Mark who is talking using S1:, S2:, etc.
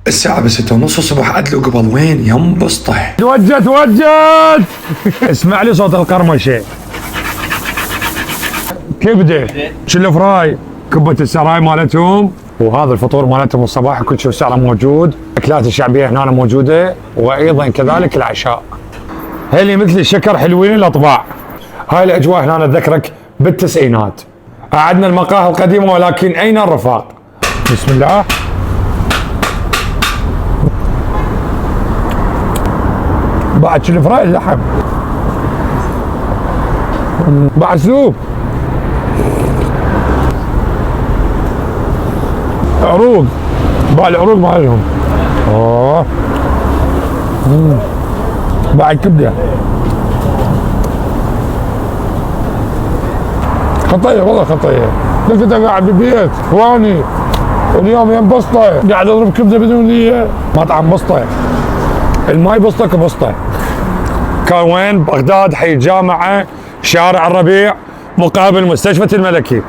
S1: الساعة بس 6:30 الصبح أدلق قبل وين ينبسطه.
S2: توجت اسمع لي صوت القرمشة. كبدة شل فراي كبة السراي مالتهم، وهذا الفطور مالتهم الصباح كل شيء سعره موجود. اكلات الشعبية هنا موجودة، وايضا كذلك العشاء. هلي مثل الشكر حلوين الاطباع. هاي الاجواء هنا تذكرك بالتسعينات. قعدنا المقاهي القديمة ولكن اين الرفاق؟ بسم الله. بعد شل فراي اللحم، بعد سوب، عروق، بعد العروق مالهم. بعد كبده، خطيه والله خطيه. كنت قاعد بالبيت هواني واليوم ينبسطه قاعد اضرب كبده بدون نيه. مطعم بسطه، الماي بسطك بسطه. كان وين؟ بغداد، حي الجامعه، شارع الربيع، مقابل مستشفى الملكي.